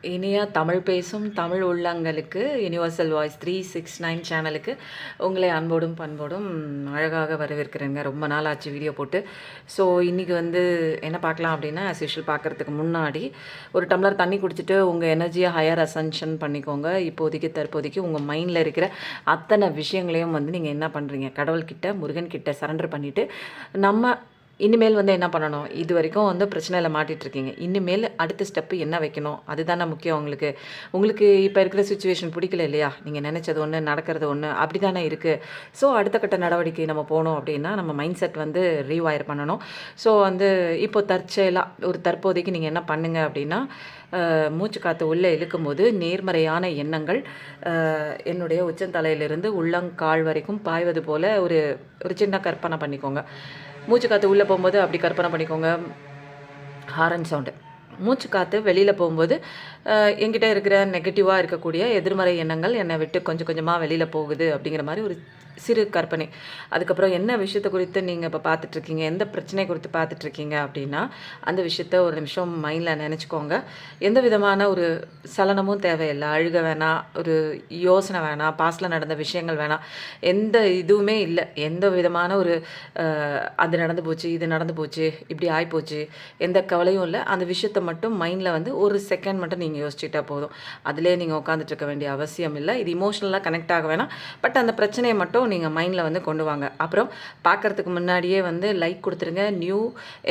இனிய தமிழ் பேசும் தமிழ் உள்ளங்களுக்கு யுனிவர்சல் வாய்ஸ் 369 சேனலுக்கு உங்களை அன்போடும் பண்போடும் அழகாக வரவேற்கிறேங்க. ரொம்ப நாள் ஆச்சு வீடியோ போட்டு. ஸோ இன்றைக்கி வந்து என்ன பார்க்கலாம் அப்படின்னா, ஆஸ் யூஷுவல் பார்க்குறதுக்கு முன்னாடி ஒரு டம்ளர் தண்ணி குடிச்சிட்டு உங்கள் எனர்ஜியை ஹையர் அசென்ஷன் பண்ணிக்கோங்க. இப்போதைக்கு தற்போதைக்கு உங்கள் மைண்டில் இருக்கிற அத்தனை விஷயங்களையும் வந்து நீங்கள் என்ன பண்ணுறீங்க, கடவுள்கிட்ட முருகன்கிட்ட சரண்டர் பண்ணிவிட்டு நம்ம இனிமேல் வந்து என்ன பண்ணணும், இது வரைக்கும் வந்து பிரச்சனையில் மாட்டிகிட்ருக்கீங்க, இனிமேல் அடுத்த ஸ்டெப்பு என்ன வைக்கணும், அதுதானே முக்கியம். உங்களுக்கு இப்போ இருக்கிற சுச்சுவேஷன் பிடிக்கல இல்லையா, நீங்கள் நினச்சது ஒன்று நடக்கிறது ஒன்று அப்படி தானே இருக்குது. ஸோ அடுத்த கட்ட நடவடிக்கை நம்ம போகணும் அப்படின்னா நம்ம மைண்ட் செட் வந்து ரீவயர் பண்ணணும். ஸோ வந்து இப்போ தற்செயலாக ஒரு தற்போதைக்கு நீங்கள் என்ன பண்ணுங்கள் அப்படின்னா, மூச்சு காற்று உள்ளே இழுக்கும்போது நேர்மறையான எண்ணங்கள் என்னுடைய உச்சந்தலையிலிருந்து உள்ளங்கால் வரைக்கும் பாய்வது போல் ஒரு ஒரு சின்ன கற்பனை பண்ணிக்கோங்க. மூச்சு காற்று உள்ளே போகும்போது அப்படி கற்பனை பண்ணிக்கோங்க, ஹாரன் சவுண்டு. மூச்சு காற்று வெளியில் போகும்போது என்கிட்ட இருக்கிற நெகட்டிவாக இருக்கக்கூடிய எதிர்மறை எண்ணங்கள் என்னை விட்டு கொஞ்சம் கொஞ்சமாக வெளியில் போகுது அப்படிங்கிற மாதிரி ஒரு சிறு கற்பனை. அதுக்கப்புறம் என்ன விஷயத்தை குறித்து நீங்கள் இப்போ பார்த்துட்ருக்கீங்க, எந்த பிரச்சனை குறித்து பார்த்துட்ருக்கீங்க அப்படின்னா அந்த விஷயத்த ஒரு நிமிஷம் மைண்டில் நினச்சிக்கோங்க. எந்த விதமான ஒரு சலனமும் தேவையில்லை, அழுக வேணாம், ஒரு யோசனை வேணாம், பாஸ்டில் நடந்த விஷயங்கள் வேணாம், எந்த இதுவுமே இல்லை. எந்த விதமான ஒரு அது நடந்து போச்சு, இது நடந்து போச்சு, இப்படி ஆகிப்போச்சு, எந்த கவலையும் இல்லை. அந்த விஷயத்தை மட்டும் மைண்டில் வந்து ஒரு செகண்ட் மட்டும் நீங்கள் யோசிச்சுட்டா போதும். அதிலே நீங்கள் உட்காந்துட்ருக்க வேண்டிய அவசியம் இல்லை. இது இமோஷ்னலாக கனெக்ட் ஆக வேணாம். பட் அந்த பிரச்சனையை மட்டும் நீங்கள் மைண்டில் வந்து கொண்டு வாங்க. அப்புறம் பார்க்குறதுக்கு முன்னாடியே வந்து லைக் கொடுத்துருங்க. நியூ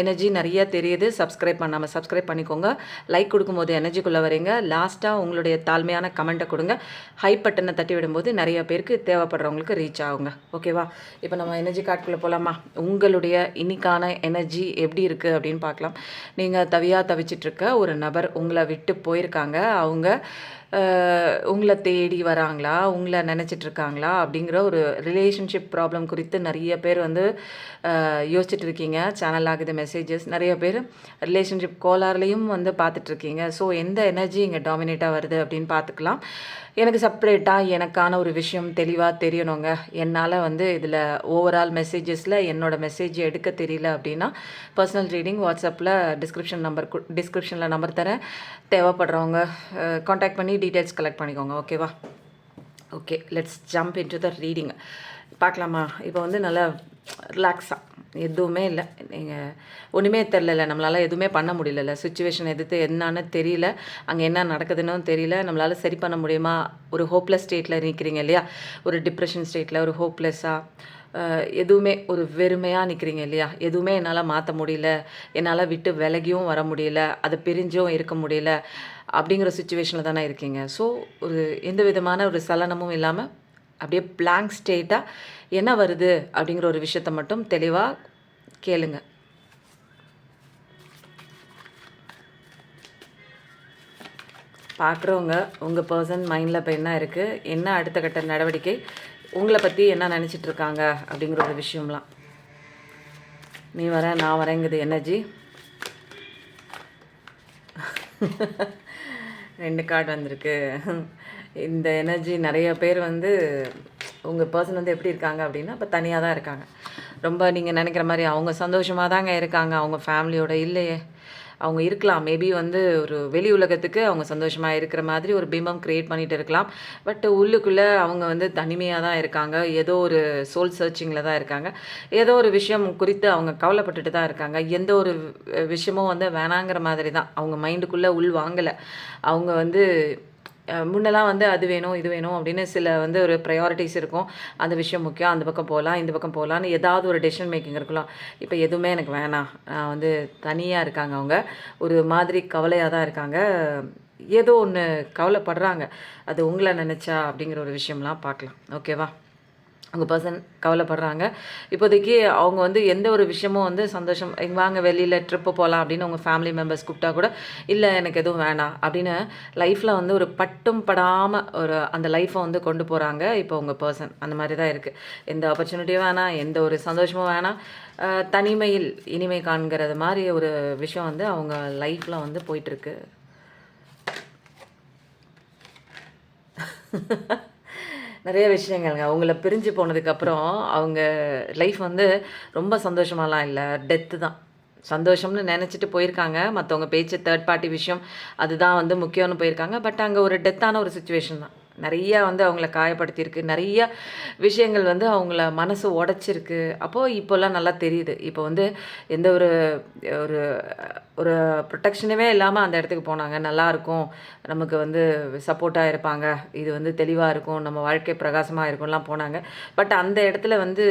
எனர்ஜி நிறைய தெரியுது. சப்ஸ்கிரைப் பண்ணாமல் சப்ஸ்கிரைப் பண்ணிக்கோங்க. லைக் கொடுக்கும்போது எனர்ஜிக்குள்ளே வரீங்க. லாஸ்ட்டாக உங்களுடைய தாழ்மையான கமெண்ட்டை கொடுங்க. ஹை பட்டனை தட்டி விடும்போது நிறைய பேருக்கு தேவைப்படுறவங்களுக்கு ரீச் ஆகுங்க. ஓகேவா? இப்போ நம்ம எனர்ஜி கார்டுக்குள்ளே போகலாமா? உங்களுடைய இன்னைக்கான எனர்ஜி எப்படி இருக்குது அப்படின்னு பார்க்கலாம். நீங்கள் தவிச்சிட்ருக்க ஒரு நபர் உங்களை விட்டு போயிருக்காங்க. அவங்க உங்களை தேடி வராங்களா, உங்களை நினச்சிட்ருக்காங்களா அப்படிங்கிற ஒரு ரிலேஷன்ஷிப் ப்ராப்ளம் குறித்து நிறைய பேர் வந்து யோசிச்சுட்டு இருக்கீங்க. சேனல் ஆகுது மெசேஜஸ், நிறைய பேர் ரிலேஷன்ஷிப் கோளாறுலையும் வந்து பார்த்துட்ருக்கீங்க. ஸோ எந்த எனர்ஜி இங்கே டாமினேட்டாக வருது அப்படின்னு பார்த்துக்கலாம். எனக்கு செப்ரேட்டாக எனக்கான ஒரு விஷயம் தெளிவாக தெரியணுங்க. என்னால் வந்து இதில் ஓவரால் மெசேஜஸில் என்னோடய மெசேஜ் எடுக்க தெரியல அப்படின்னா பர்சனல் ரீடிங் வாட்ஸ்அப்பில் டிஸ்கிரிப்ஷனில் நம்பர் தரேன். தேவைப்படுறவங்க காண்டாக்ட் பண்ணி டீட்டெயில்ஸ் கலெக்ட் பண்ணிக்கோங்க. ஓகேவா? Okay, let's jump into the reading. பார்க்கலாமா? இப்போ வந்து நல்லா ரிலாக்ஸாக, எதுவுமே இல்லை, நீங்கள் ஒன்றுமே தெரில, நம்மளால் எதுவுமே பண்ண முடியல, சுச்சுவேஷன் எதிர்த்து என்னன்னு தெரியல, அங்கே என்ன நடக்குதுன்னு தெரியல, நம்மளால் சரி பண்ண முடியுமா? ஒரு ஹோப்லெஸ் ஸ்டேட்டில் நிற்கிறீங்க இல்லையா, ஒரு டிப்ரெஷன் ஸ்டேட்டில், ஒரு ஹோப்லெஸ்ஸாக, எதுவுமே ஒரு வெறுமையாக நிற்கிறீங்க இல்லையா, எதுவுமே என்னால் மாற்ற முடியல, என்னால் விட்டு விலகியும் வர முடியல, அதை பிரிஞ்சும் இருக்க முடியல அப்படிங்கிற சுச்சுவேஷனில் தானே இருக்கீங்க. ஸோ ஒரு எந்த விதமான ஒரு சலனமும் இல்லாமல் அப்படியே பிளாங்க் ஸ்டேட்டாக என்ன வருது அப்படிங்கிற ஒரு விஷயத்த மட்டும் தெளிவாக கேளுங்க. பார்க்குறவங்க உங்கள் பர்சன் மைண்டில் இப்போ என்ன இருக்குது, என்ன அடுத்த கட்ட நடவடிக்கை, உங்களை பற்றி என்ன நினச்சிட்ருக்காங்க அப்படிங்கிற ஒரு விஷயம்லாம். நீ வர நான் வரேங்குது எனர்ஜி. 2 கார்டு வந்திருக்கு. இந்த எனர்ஜி நிறைய பேர் வந்து உங்கள் பர்சன் வந்து எப்படி இருக்காங்க அப்படின்னா இப்போ தனியாக தான் இருக்காங்க. ரொம்ப நீங்கள் நினைக்கிற மாதிரி அவங்க சந்தோஷமாக தாங்க இருக்காங்க, அவங்க ஃபேமிலியோட இல்லையே. அவங்க இருக்கலாம், மேபி வந்து ஒரு வெளி உலகத்துக்கு அவங்க சந்தோஷமாக இருக்கிற மாதிரி ஒரு பிம்பம் க்ரியேட் பண்ணிகிட்டு இருக்கலாம். பட் உள்ளுக்குள்ளே அவங்க வந்து தனிமையாக தான் இருக்காங்க, ஏதோ ஒரு சோல் சர்ச்சிங்கில் தான் இருக்காங்க, ஏதோ ஒரு விஷயம் குறித்து அவங்க கவலைப்பட்டுட்டு தான் இருக்காங்க. எந்த ஒரு விஷயமும் வந்து வேணாங்கிற மாதிரி தான் அவங்க மைண்டுக்குள்ளே உள் வாங்கலை. அவங்க வந்து முன்னெல்லாம் வந்து அது வேணும் இது வேணும் அப்படின்னு சில வந்து ஒரு ப்ரையாரிட்டிஸ் இருக்கும். அந்த விஷயம் முக்கியம், அந்த பக்கம் போகலாம் இந்த பக்கம் போகலான்னு ஏதாவது ஒரு டெசிஷன் மேக்கிங் இருக்கலாம். இப்போ எதுவுமே எனக்கு வேணாம், நான் வந்து தனியாக இருக்காங்க. அவங்க ஒரு மாதிரி கவலையாக தான் இருக்காங்க, ஏதோ ஒன்று கவலைப்படுறாங்க. அது உங்களை நினச்சா அப்படிங்கிற ஒரு விஷயம்லாம் பார்க்கலாம். ஓகேவா? உங்கள் பர்சன் கவலைப்படுறாங்க. இப்போதைக்கு அவங்க வந்து எந்த ஒரு விஷயமும் வந்து சந்தோஷம், வாங்க வெளியில் ட்ரிப்பு போகலாம் அப்படின்னு உங்கள் ஃபேமிலி மெம்பர்ஸ் கூப்பிட்டா கூட இல்லை எனக்கு எதுவும் வேணாம் அப்படின்னு லைஃப்பில் வந்து ஒரு பட்டும் படாமல் ஒரு அந்த லைஃப்பை வந்து கொண்டு போகிறாங்க. இப்போ உங்கள் பர்சன் அந்த மாதிரி தான் இருக்குது. எந்த ஆப்பர்ச்சுனிட்டியும் வேணாம், எந்த ஒரு சந்தோஷமும் வேணாம், தனிமையில் இனிமை காண்கிறது மாதிரி ஒரு விஷயம் வந்து அவங்க லைஃப்பில் வந்து போயிட்டுருக்கு. நிறைய விஷயங்கள்ங்க. அவங்கள பிரிஞ்சு போனதுக்கப்புறம் அவங்க லைஃப் வந்து ரொம்ப சந்தோஷமாலாம் இல்லை, டெத்து தான். சந்தோஷம்னு நினச்சிட்டு போயிருக்காங்க. மற்றவங்க பேச்சு தேர்ட் பார்ட்டி விஷயம் அதுதான் வந்து முக்கியம்னு போயிருக்காங்க. பட் அங்கே ஒரு டெத்தான ஒரு சுச்சுவேஷன் தான். நிறையா வந்து அவங்கள காயப்படுத்தியிருக்கு. நிறைய விஷயங்கள் வந்து அவங்கள மனசு உடைச்சிருக்கு. அப்போது இப்போல்லாம் நல்லா தெரியுது. இப்போ வந்து எந்த ஒரு ஒரு ஒரு ப்ரொடெக்ஷனுமே இல்லாமல் அந்த இடத்துக்கு போனாங்க. நல்லாயிருக்கும், நமக்கு வந்து சப்போர்ட்டாக இருப்பாங்க, இது வந்து தெளிவாக இருக்கும், நம்ம வாழ்க்கை பிரகாசமாக இருக்கும்லாம் போனாங்க. பட் அந்த இடத்துல வந்து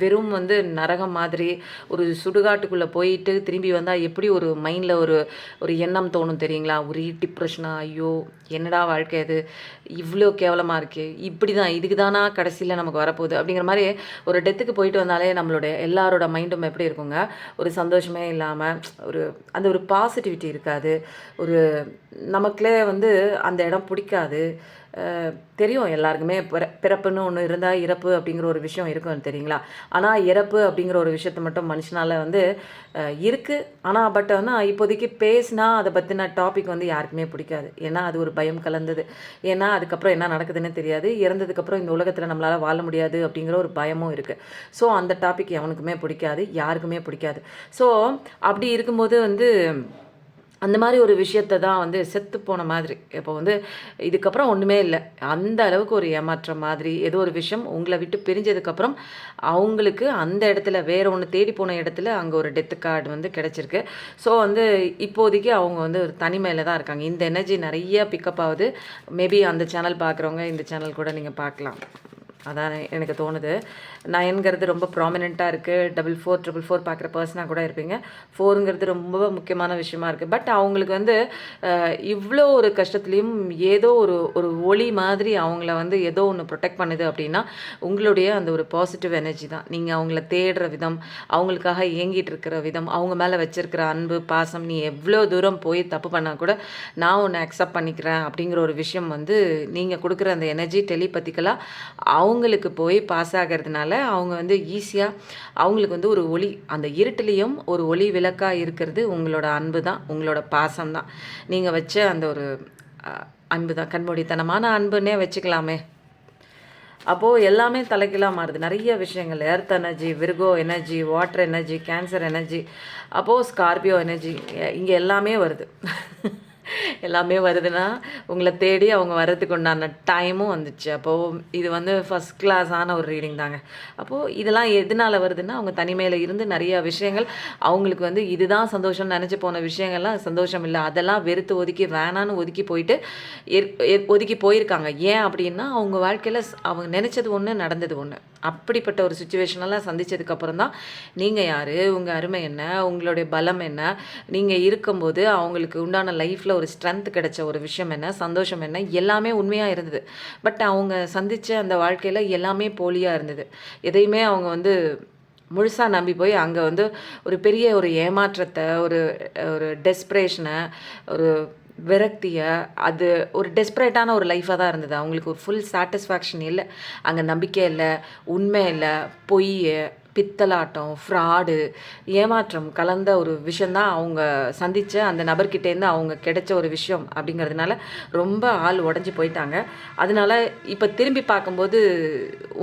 வெறும் வந்து நரகம் மாதிரி ஒரு சுடுகாட்டுக்குள்ளே போயிட்டு திரும்பி வந்தால் எப்படி ஒரு மைண்டில் ஒரு ஒரு எண்ணம் தோணும் தெரியுங்களா? ஒரு டிப்ரெஷனாக, ஐயோ என்னடா வாழ்க்கை அது, இவ்வளோ கேவலமாக இருக்கே, இப்படி தான் இதுக்கு தானா கடைசியில் நமக்கு வரப்போகுது அப்படிங்கிற மாதிரி ஒரு டெத்துக்கு போயிட்டு வந்தாலே நம்மளுடைய எல்லாரோட மைண்டும் எப்படி இருக்குங்க, ஒரு சந்தோஷமே இல்லாமல் ஒரு அந்த ஒரு பாசிட்டிவிட்டி இருக்காது. ஒரு நமக்குள்ளே வந்து அந்த இடம் பிடிக்காது. தெரியும் எல்லாருக்குமே பிறப்புன்னு ஒன்று இருந்தால் இறப்பு அப்படிங்கிற ஒரு விஷயம் இருக்கும் தெரியுங்களா? ஆனால் இறப்பு அப்படிங்கிற ஒரு விஷயத்த மட்டும் மனுஷனால் வந்து இருக்குது. ஆனால் பட் ஆனால் இப்போதைக்கு பேசினா அதை பற்றின டாபிக் வந்து யாருக்குமே பிடிக்காது. ஏன்னா அது ஒரு பயம் கலந்தது. ஏன்னா அதுக்கப்புறம் என்ன நடக்குதுன்னு தெரியாது. இறந்ததுக்கப்புறம் இந்த உலகத்தில் நம்மளால் வாழ முடியாது அப்படிங்கிற ஒரு பயமும் இருக்குது. ஸோ அந்த டாபிக் எவனுக்குமே பிடிக்காது, யாருக்குமே பிடிக்காது. ஸோ அப்படி இருக்கும்போது வந்து அந்த மாதிரி ஒரு விஷயத்த தான் வந்து செத்து போன மாதிரி. இப்போ வந்து இதுக்கப்புறம் ஒன்றுமே இல்லை, அந்த அளவுக்கு ஒரு ஏமாற்றம் மாதிரி ஏதோ ஒரு விஷயம் உங்களை விட்டு பிரிஞ்சதுக்கப்புறம் அவங்களுக்கு அந்த இடத்துல வேறு ஒன்று தேடி போன இடத்துல அங்கே ஒரு டெத்து கார்டு வந்து கிடச்சிருக்கு. ஸோ வந்து இப்போதைக்கு அவங்க வந்து ஒரு தனிமையில் தான் இருக்காங்க. இந்த எனர்ஜி நிறைய பிக்கப் ஆகுது. மேபி அந்த சேனல் பார்க்குறவங்க இந்த சேனல் கூட நீங்கள் பார்க்கலாம். அதான் எனக்கு தோணுது. 9ங்கிறது ரொம்ப ப்ராமினெண்ட்டாக இருக்குது. 4444 பார்க்குற பர்சனாக கூட இருப்பீங்க. 4ங்கிறது ரொம்ப முக்கியமான விஷயமா இருக்குது. பட் அவங்களுக்கு வந்து இவ்வளோ ஒரு கஷ்டத்துலேயும் ஏதோ ஒரு ஒரு ஒளி மாதிரி அவங்கள வந்து ஏதோ ஒன்று ப்ரொடெக்ட் பண்ணுது அப்படின்னா உங்களுடைய அந்த ஒரு பாசிட்டிவ் எனர்ஜி தான். நீங்கள் அவங்கள தேடுற விதம், அவங்களுக்காக ஏங்கிட்டு இருக்கிற விதம், அவங்க மேலே வச்சிருக்கிற அன்பு பாசம், நீ எவ்வளோ தூரம் போய் தப்பு பண்ணால் கூட நான் ஒன்று அக்செப்ட் பண்ணிக்கிறேன் அப்படிங்கிற ஒரு விஷயம் வந்து நீங்கள் கொடுக்குற அந்த எனர்ஜி டெலிபதிக்கலாக அவங்களுக்கு போய் பாஸ் ஆகிறதுனால அவங்க வந்து ஈஸியாக அவங்களுக்கு வந்து ஒரு ஒளி, அந்த இருட்டிலையும் ஒரு ஒளி விளக்காக இருக்கிறது உங்களோட அன்பு தான், உங்களோட பாசம் தான். நீங்கள் வச்ச அந்த ஒரு அன்பு தான், கண்மூடித்தனமான அன்புன்னே வச்சுக்கலாமே. அப்போது எல்லாமே தலைகீழாக மாறுது. நிறைய விஷயங்கள், earth energy, Virgo energy, water energy, cancer energy, அப்போது ஸ்கார்பியோ எனர்ஜி, இங்கே எல்லாமே வருது. எல்லாமே வருதுன்னா உங்களை தேடி அவங்க வர்றதுக்கு உண்டான டைமும் வந்துச்சு. அப்போது இது வந்து ஃபஸ்ட் கிளாஸான ஒரு ரீடிங் தாங்க. அப்போது இதெல்லாம் எதனால் வருதுன்னா அவங்க தனிமையில் இருந்து நிறையா விஷயங்கள் அவங்களுக்கு வந்து இதுதான் சந்தோஷம்னு நினச்சி போன விஷயங்கள்லாம் சந்தோஷம் இல்லை, அதெல்லாம் வெறுத்து ஒதுக்கி வேணான்னு ஒதுக்கி போயிட்டு ஒதுக்கி போயிருக்காங்க. ஏன் அப்படின்னா அவங்க வாழ்க்கையில் அவங்க நினச்சது ஒன்று, நடந்தது ஒன்று. அப்படிப்பட்ட ஒரு சுச்சுவேஷனெல்லாம் சந்தித்ததுக்கப்புறம் தான் நீங்கள் யார், உங்கள் அருமை என்ன, உங்களுடைய பலம் என்ன, நீங்கள் இருக்கும்போது அவங்களுக்கு உண்டான லைஃப்பில் ஒரு ஸ்ட்ரென்த் கிடைச்ச ஒரு விஷயம் என்ன, சந்தோஷம் என்ன, எல்லாமே உண்மையாக இருந்தது. பட் அவங்க சந்தித்த அந்த வாழ்க்கையில் எல்லாமே போலியாக இருந்தது. எதையுமே அவங்க வந்து முழுசாக நம்பி போய் அங்கே வந்து ஒரு பெரிய ஒரு ஏமாற்றத்தை, ஒரு ஒரு டெஸ்ப்ரேஷனை, ஒரு விரக்தியை, அது ஒரு டெஸ்பரேட்டான ஒரு லைஃபாக தான் இருந்தது. அவங்களுக்கு ஒரு ஃபுல் சாட்டிஸ்ஃபேக்ஷன் இல்லை. அங்கே நம்பிக்கை இல்லை, உண்மை இல்லை, பொய், பித்தலாட்டம், ஃப்ராடு, ஏமாற்றம் கலந்த ஒரு விஷயந்தான் அவங்க சந்தித்த அந்த நபர்கிட்டேருந்து அவங்க கிடைச்ச ஒரு விஷயம் அப்படிங்கிறதுனால ரொம்ப ஆள் உடஞ்சி போயிட்டாங்க. அதனால இப்போ திரும்பி பார்க்கும்போது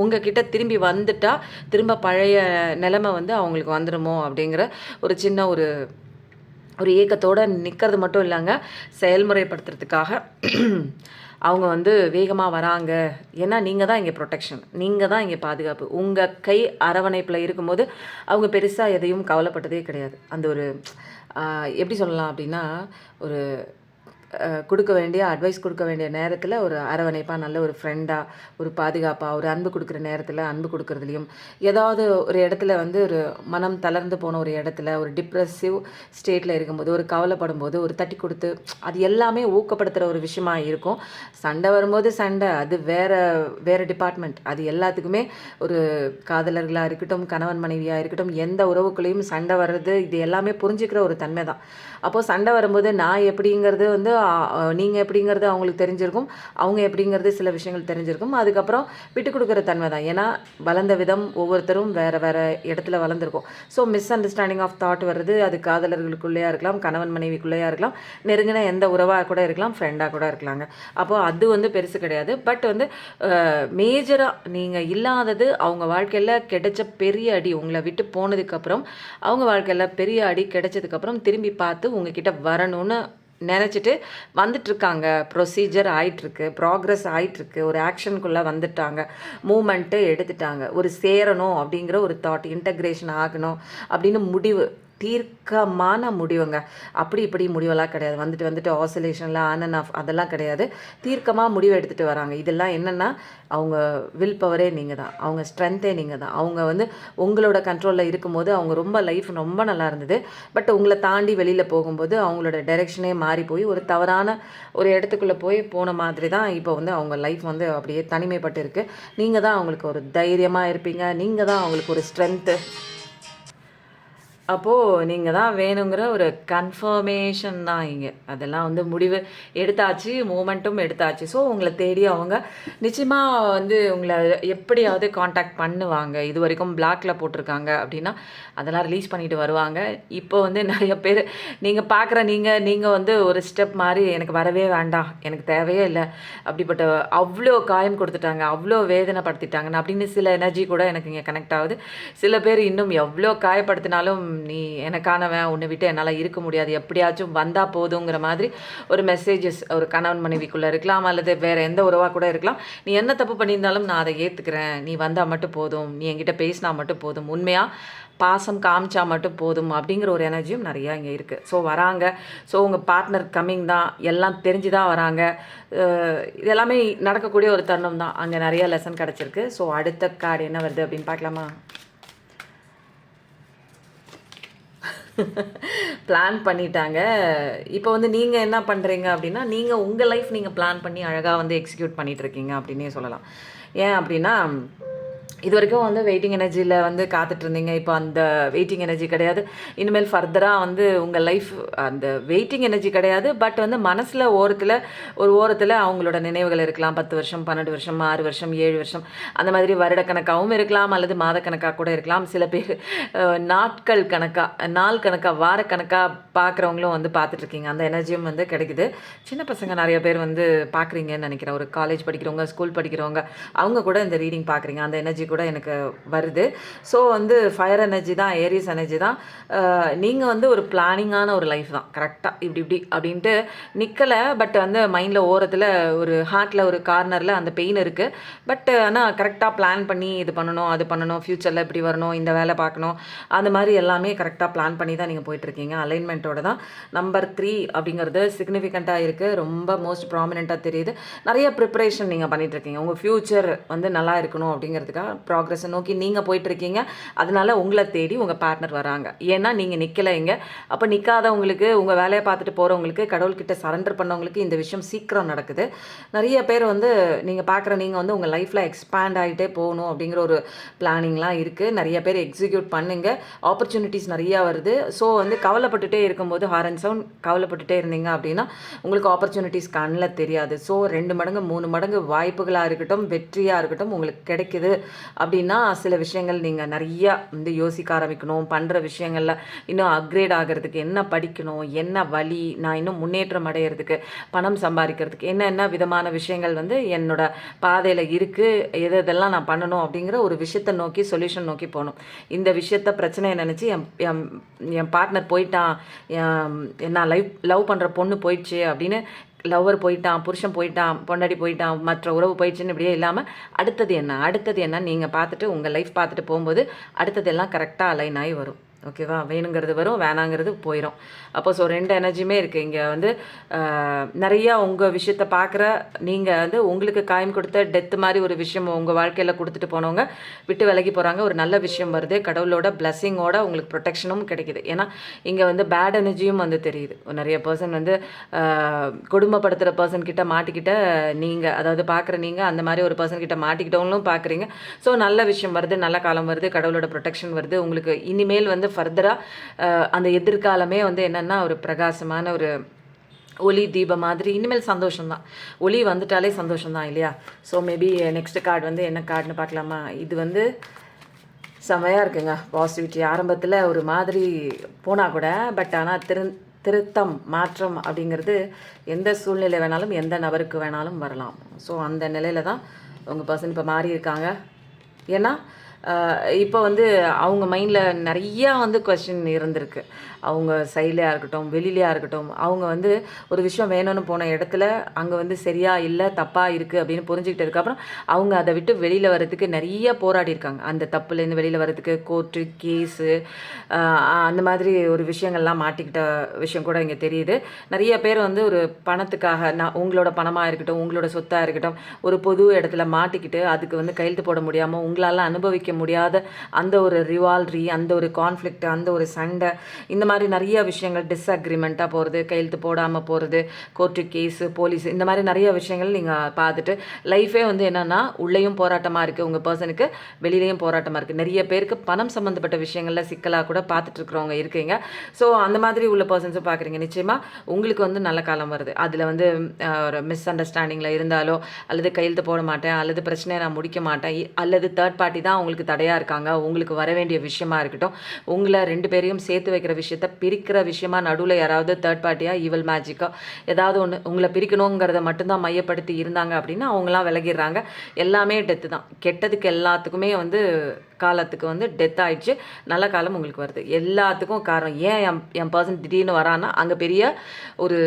உங்ககிட்ட திரும்பி வந்துட்டால் திரும்ப பழைய நிலைமை வந்து அவங்களுக்கு வந்துடுமோ அப்படிங்கிற ஒரு சின்ன ஒரு ஒரு ஏக்கத்தோடு நிற்கிறது மட்டும் இல்லைங்க, செயல்முறைப்படுத்துறதுக்காக அவங்க வந்து வேகமாக வராங்க. ஏன்னா நீங்கள் தான் இங்கே ப்ரொடெக்ஷன், நீங்கள் தான் இங்கே பாதுகாப்பு. உங்கள் கை அரவணைப்பில் இருக்கும்போது அவங்க பெருசாக எதையும் கவலைப்பட்டதே கிடையாது. அந்த ஒரு எப்படி சொல்லலாம் அப்படின்னா, ஒரு கொடுக்க வேண்டிய அட்வைஸ் கொடுக்க வேண்டிய நேரத்தில் ஒரு அரவணைப்பாக, நல்ல ஒரு ஃப்ரெண்டாக, ஒரு பாதுகாப்பாக, ஒரு அன்பு கொடுக்குற நேரத்தில் அன்பு கொடுக்குறதுலையும், ஏதாவது ஒரு இடத்துல வந்து ஒரு மனம் தளர்ந்து போன ஒரு இடத்துல ஒரு டிப்ரெசிவ் ஸ்டேட்டில் இருக்கும்போது, ஒரு கவலைப்படும் போது ஒரு தட்டி கொடுத்து, அது எல்லாமே ஊக்கப்படுத்துகிற ஒரு விஷயமா இருக்கும். சண்டை வரும்போது சண்டை, அது வேறு டிபார்ட்மெண்ட். அது எல்லாத்துக்குமே ஒரு காதலர்களாக இருக்கட்டும், கணவன் மனைவியாக இருக்கட்டும், எந்த உறவுக்குள்ளேயும் சண்டை வர்றது இது எல்லாமே புரிஞ்சுக்கிற ஒரு தன்மை தான். அப்போது சண்டை வரும்போது நான் எப்படிங்கிறது வந்து நீங்கள் எப்படிங்கிறது அவங்களுக்கு தெரிஞ்சிருக்கும், அவங்க எப்படிங்கிறது சில விஷயங்கள் தெரிஞ்சிருக்கும். அதுக்கப்புறம் விட்டு கொடுக்குற தன்மை தான். ஏன்னா வளர்ந்த விதம் ஒவ்வொருத்தரும் வேறு வேறு இடத்துல வளர்ந்துருக்கும். So misunderstanding of thought வருது. அது காதலர்களுக்குள்ளேயா இருக்கலாம், கணவன் மனைவிக்குள்ளேயா இருக்கலாம், நெருங்கின எந்த உறவாக கூட இருக்கலாம், ஃப்ரெண்டாக கூட இருக்கலாங்க. அப்போது அது வந்து பெருசு கிடையாது. பட் வந்து மேஜராக நீங்கள் இல்லாதது அவங்க வாழ்க்கையில் கிடைச்ச பெரிய அடி, உங்களை விட்டு போனதுக்கப்புறம் அவங்க வாழ்க்கையில் பெரிய அடி கிடைச்சதுக்கப்புறம் திரும்பி பார்த்து உங்ககிட்ட வரணும்னு நினச்சிட்டு வந்துட்டுருக்காங்க. ப்ரொசீஜர் ஆகிட்டுருக்கு, ப்ராக்ரஸ் ஆகிட்டுருக்கு, ஒரு ஆக்ஷனுக்குள்ளே வந்துட்டாங்க, மூமெண்ட்டு எடுத்துட்டாங்க. ஒரு சேரணும் அப்படிங்கிற ஒரு தாட், இன்டக்ரேஷன் ஆகணும் அப்படின்னு முடிவு, தீர்க்கமான முடிவுங்க. அப்படி இப்படி முடிவெல்லாம் கிடையாது. வந்துட்டு ஆசோலேஷனில் ஆன் அண்ட் ஆஃப் அதெல்லாம் கிடையாது. தீர்க்கமாக முடிவு எடுத்துகிட்டு வராங்க. இதெல்லாம் என்னென்னா அவங்க வில் பவரே நீங்கள் தான், அவங்க ஸ்ட்ரென்த்தே நீங்கள் தான். அவங்க வந்து உங்களோட கண்ட்ரோலில் இருக்கும்போது அவங்க ரொம்ப லைஃப் ரொம்ப நல்லா இருந்தது. பட் உங்களை தாண்டி வெளியில் போகும்போது அவங்களோட டைரெக்ஷனே மாறி போய் ஒரு தவறான ஒரு இடத்துக்குள்ளே போன மாதிரி தான் இப்போ வந்து அவங்க லைஃப் வந்து அப்படியே தனிமைப்பட்டு இருக்குது. நீங்கள் தான் அவங்களுக்கு ஒரு தைரியமாக இருப்பீங்க, நீங்கள் தான் அவங்களுக்கு ஒரு ஸ்ட்ரென்த்து. அப்போது நீங்கள் தான் வேணுங்கிற ஒரு கன்ஃபர்மேஷன் தான் இங்கே. அதெல்லாம் வந்து முடிவு எடுத்தாச்சு, மூமெண்ட்டும் எடுத்தாச்சு. ஸோ உங்களை தேடி அவங்க நிச்சயமாக வந்து உங்களை எப்படியாவது காண்டாக்ட் பண்ணுவாங்க. இது வரைக்கும் பிளாக்ல போட்டிருக்காங்க அப்படின்னா அதெல்லாம் ரிலீஸ் பண்ணிட்டு வருவாங்க. இப்போ வந்து நிறைய பேர் நீங்கள் பார்க்குற நீங்கள் வந்து ஒரு ஸ்டெப் மாதிரி எனக்கு வரவே வேண்டாம், எனக்கு தேவையே இல்லை, அப்படிப்பட்ட அவ்வளோ காயம் கொடுத்துட்டாங்க, அவ்வளோ வேதனைப்படுத்திட்டாங்கன்னு அப்படின்னு சில எனர்ஜி கூட எனக்கு இங்கே கனெக்ட் ஆகுது. சில பேர் இன்னும் எவ்வளோ காயப்படுத்தினாலும் நீ எனக்கானவன், உன்னை விட்டு என்னால் இருக்க முடியாது, எப்படியாச்சும் வந்தால் போதுங்கிற மாதிரி ஒரு மெசேஜஸ் ஒரு கணவன் மனைவிக்குள்ளே இருக்கலாம், அல்லது வேறு எந்த உறவாக கூட இருக்கலாம். நீ என்ன தப்பு பண்ணியிருந்தாலும் நான் அதை ஏற்றுக்கிறேன், நீ வந்தால் மட்டும் போதும், நீ என்கிட்ட பேசினா மட்டும் போதும், உண்மையாக பாசம் காமிச்சா மட்டும் போதும் அப்படிங்கிற ஒரு எனர்ஜியும் நிறையா இங்கே இருக்குது. ஸோ வராங்க. ஸோ உங்கள் பார்ட்னர் கம்மிங் தான், எல்லாம் தெரிஞ்சு தான் வராங்க. இது எல்லாமே நடக்கக்கூடிய ஒரு தருணம் தான். அங்கே நிறைய லெசன் கிடச்சிருக்கு. ஸோ அடுத்த கார்டு என்ன வருது அப்படின்னு பார்க்கலாமா? பிளான் பண்ணிட்டாங்க. இப்போ வந்து நீங்கள் என்ன பண்ணுறீங்க அப்படின்னா, நீங்கள் உங்கள் லைஃப் நீங்கள் பிளான் பண்ணி அழகாக வந்து எக்ஸிக்யூட் பண்ணிகிட்ருக்கீங்க அப்படின்னே சொல்லலாம். ஏன் அப்படின்னா, இது வரைக்கும் வந்து வெயிட்டிங் எனர்ஜியில் வந்து காத்துட்ருந்தீங்க. இப்போ அந்த வெயிட்டிங் எனர்ஜி கிடையாது. இனிமேல் ஃபர்தராக வந்து உங்கள் லைஃப் அந்த வெயிட்டிங் எனர்ஜி கிடையாது. பட் வந்து மனசில் ஓரத்தில் அவங்களோட நினைவுகள் இருக்கலாம். 10 வருஷம், 12 வருஷம், 6 வருஷம், 7 வருஷம், அந்த மாதிரி வருடக்கணக்காகவும் இருக்கலாம், அல்லது மாதக்கணக்காக கூட இருக்கலாம். சில பேர் நாட்கள் கணக்காக, நாள் கணக்காக, வாரக்கணக்காக பார்க்குறவங்களும் வந்து பார்த்துட்ருக்கீங்க. அந்த எனர்ஜியும் வந்து கிடைக்குது. சின்ன பசங்க நிறைய பேர் வந்து பார்க்குறீங்கன்னு நினைக்கிறேன். ஒரு காலேஜ் படிக்கிறவங்க, ஸ்கூல் படிக்கிறவங்க, அவங்க கூட இந்த ரீடிங் பார்க்குறீங்க. அந்த எனர்ஜி கூட எனக்கு வருது. ஸோ வந்து ஃபயர் எனர்ஜி தான், ஏரியஸ் எனர்ஜி தான். நீங்கள் வந்து ஒரு பிளானிங்கான ஒரு லைஃப் தான். கரெக்டாக இப்படி அப்படின்ட்டு நிற்கலை. பட் வந்து மைண்டில் ஓரத்தில் ஒரு ஹார்ட்டில் ஒரு கார்னரில் அந்த பெயின் இருக்குது. பட் ஆனால் கரெக்டாக பிளான் பண்ணி இது பண்ணணும், அது பண்ணணும், ஃப்யூச்சரில் இப்படி வரணும், இந்த வேலை பார்க்கணும், அந்த மாதிரி எல்லாமே கரெக்டாக பிளான் பண்ணி தான் நீங்கள் போயிட்டுருக்கீங்க. அலைன்மெண்ட்டோட தான். நம்பர் 3 அப்படிங்கிறது சிக்னிஃபிகண்ட்டாக இருக்குது. ரொம்ப மோஸ்ட் ப்ராமினெண்ட்டாக தெரியுது. நிறைய ப்ரிப்பரேஷன் நீங்கள் பண்ணிகிட்ருக்கீங்க. உங்கள் ஃப்யூச்சர் வந்து நல்லா இருக்கணும் அப்படிங்கிறதுக்காக ப்ராக்ரஸை நோக்கி நீங்கள் போயிட்டுருக்கீங்க. அதனால உங்களை தேடி உங்கள் பார்ட்னர் வராங்க. ஏன்னா நீங்கள் நிற்கலைங்க. அப்போ நிற்காதவங்களுக்கு, உங்கள் வேலையை பார்த்துட்டு போகிறவங்களுக்கு, கடவுள்கிட்ட சரண்டர் பண்ணவங்களுக்கு இந்த விஷயம் சீக்கிரம் நடக்குது. நிறைய பேர் வந்து நீங்கள் வந்து உங்கள் லைஃப்பில் எக்ஸ்பேண்ட் ஆகிட்டே போகணும் அப்படிங்கிற ஒரு பிளானிங்லாம் இருக்குது. நிறைய பேர் எக்ஸிக்யூட் பண்ணுங்க. ஆப்பர்ச்சுனிட்டிஸ் நிறையா வருது. ஸோ வந்து கவலைப்பட்டுட்டே இருக்கும்போது, ஹாரன் சவுண்ட் கவலைப்பட்டுட்டே இருந்தீங்க அப்படின்னா உங்களுக்கு ஆப்பர்ச்சுனிட்டிஸ் கண்ணில் தெரியாது. ஸோ 2 மடங்கு 3 மடங்கு வாய்ப்புகளாக இருக்கட்டும், வெற்றியாக இருக்கட்டும் உங்களுக்கு கிடைக்குது அப்படின்னா சில விஷயங்கள் நீங்கள் நிறையா வந்து யோசிக்க ஆரம்பிக்கணும். பண்ணுற விஷயங்களில் இன்னும் அப்கிரேட் ஆகிறதுக்கு என்ன படிக்கணும், என்ன வழி, நான் இன்னும் முன்னேற்றம் அடையிறதுக்கு, பணம் சம்பாதிக்கிறதுக்கு என்னென்ன விதமான விஷயங்கள் வந்து என்னோட பாதையில் இருக்குது, எதெல்லாம் நான் பண்ணணும் அப்படிங்கிற ஒரு விஷயத்தை நோக்கி, சொல்யூஷன் நோக்கி போகணும். இந்த விஷயத்த பிரச்சனையை நினச்சி என் பார்ட்னர் போயிட்டான், நான் லவ் பண்ணுற பொண்ணு போயிடுச்சு அப்படின்னு லவ்வர் போயிட்டான், புருஷன் போயிட்டான், பொண்டாடி போயிட்டான், மற்ற உறவு போயிடுச்சுன்னு இப்படியே இல்லாமல் அடுத்தது என்ன நீங்கள் பார்த்துட்டு உங்கள் லைஃப் பார்த்துட்டு போகும்போது அடுத்தது எல்லாம் கரெக்டாக அலைன் ஆகி வரும். ஓகேவா? வேணுங்கிறது வரும், வேணாங்கிறது போயிடும். அப்போ ஸோ 2 எனர்ஜியுமே இருக்குது இங்கே. வந்து நிறையா உங்கள் விஷயத்தை பார்க்குற நீங்கள் வந்து உங்களுக்கு காயம் கொடுத்த டெத்து மாதிரி ஒரு விஷயம் உங்கள் வாழ்க்கையில் கொடுத்துட்டு போனவங்க விட்டு விலகி போகிறாங்க. ஒரு நல்ல விஷயம் வருது. கடவுளோட பிளஸ்ஸிங்கோட உங்களுக்கு ப்ரொடெக்ஷனும் கிடைக்குது. ஏன்னா இங்கே வந்து பேட் எனர்ஜியும் வந்து தெரியுது. நிறைய பர்சன் வந்து கொடுமைப்படுத்துகிற பர்சன் கிட்ட மாட்டிக்கிட்ட நீங்கள், அதாவது பார்க்குற நீங்கள் அந்த மாதிரி ஒரு பர்சன் கிட்ட மாட்டிக்கிட்டவங்களும் பார்க்குறீங்க. ஸோ நல்ல விஷயம் வருது, நல்ல காலம் வருது, கடவுளோட ப்ரொடெக்ஷன் வருது. உங்களுக்கு இனிமேல் வந்து ஃபர்தராக அந்த எதிர்காலமே வந்து என்னென்னா ஒரு பிரகாசமான ஒரு ஒளி தீபம் மாதிரி இனிமேல் சந்தோஷம்தான். ஒளி வந்துட்டாலே சந்தோஷம்தான் இல்லையா? ஸோ மேபி நெக்ஸ்ட் கார்டு வந்து என்ன கார்டுன்னு பார்க்கலாமா? இது வந்து செம்மையாக இருக்குங்க. பாசிட்டிவிட்டி ஆரம்பத்தில் ஒரு மாதிரி போனால் கூட, பட் ஆனால் திருத்தம் மாற்றம் அப்படிங்கிறது எந்த சூழ்நிலை வேணாலும் எந்த நபருக்கு வேணாலும் வரலாம். ஸோ அந்த நிலையில் தான் உங்கள் பர்சன் இப்போ மாறி இருக்காங்க. ஏன்னா இப்போ வந்து அவங்க மைண்டில் நிறையா வந்து கொஸ்டின் இருந்திருக்கு. அவங்க சைட்லையாக இருக்கட்டும், வெளியிலையாக இருக்கட்டும், அவங்க வந்து ஒரு விஷயம் வேணும்னு போன இடத்துல அங்கே வந்து சரியா இல்லை, தப்பாக இருக்குது அப்படின்னு புரிஞ்சுக்கிட்டதுக்கப்புறம் அவங்க அதை விட்டு வெளியில் வர்றதுக்கு நிறைய போராடி இருக்காங்க. அந்த தப்புலேருந்து வெளியில் வர்றதுக்கு கோர்ட்டு, கேஸு, அந்த மாதிரி ஒரு விஷயங்கள்லாம் மாட்டிக்கிட்ட விஷயம் கூட இங்கே தெரியுது. நிறைய பேர் வந்து ஒரு பணத்துக்காக, நான் உங்களோட பணமாக இருக்கட்டும், உங்களோட சொத்தாக இருக்கட்டும், ஒரு பொது இடத்துல மாட்டிக்கிட்டு அதுக்கு வந்து கையெழுத்து போட முடியாமல் உங்களால் அனுபவிக்க முடியாத அந்த ஒரு ரிவால்ரி, அந்த ஒரு கான்ஃப்ளிக்ட், அந்த ஒரு சண்டை, இந்த மாதிரி நிறைய விஷயங்கள் டிஸ்அக்ரிமெண்ட்டாக போகிறது, கையெழுத்து போடாமல் போகிறது, கோர்ட்டு கேஸு, போலீஸ், இந்த மாதிரி நிறைய விஷயங்கள் நீங்கள் பார்த்துட்டு லைஃபே வந்து என்னென்னா உள்ளேயும் போராட்டமாக இருக்குது, உங்கள் பர்சனுக்கு வெளியிலையும் போராட்டமாக இருக்குது. நிறைய பேருக்கு பணம் சம்மந்தப்பட்ட விஷயங்களில் சிக்கலாக கூட பார்த்துட்ருக்குறவங்க இருக்கீங்க. ஸோ அந்த மாதிரி உள்ள பர்சன்ஸும் பார்க்குறீங்க. நிச்சயமாக உங்களுக்கு வந்து நல்ல காலம் வருது. அதில் வந்து ஒரு மிஸ் அண்டர்ஸ்டாண்டிங்கில் இருந்தாலோ, அல்லது கையெழுத்து போட மாட்டேன், அல்லது பிரச்சனையை நான் முடிக்க மாட்டேன், அல்லது தேர்ட் பார்ட்டி தான் உங்களுக்கு தடையாக இருக்காங்க, உங்களுக்கு வர வேண்டிய விஷயமா இருக்கட்டும், உங்களை 2 பேரையும் சேர்த்து வைக்கிற விஷயத்த பிரிக்கிற விஷயமா நடுவில் யாராவது தேர்ட் பார்ட்டியாக ஈவல் மேஜிக்காக ஏதாவது ஒன்று உங்களை பிரிக்கணுங்கிறத மட்டும்தான் மையப்படுத்தி இருந்தாங்க அப்படின்னா அவங்களாம் விலகிடுறாங்க. எல்லாமே டெத்து தான். கெட்டதுக்கு எல்லாத்துக்குமே வந்து காலத்துக்கு வந்து டெத் ஆகிடுச்சு. நல்ல காலம் உங்களுக்கு வருது. எல்லாத்துக்கும் காரணம் என் பர்சன் திடீர்னு வரான்னா அங்கே பெரிய ஒரு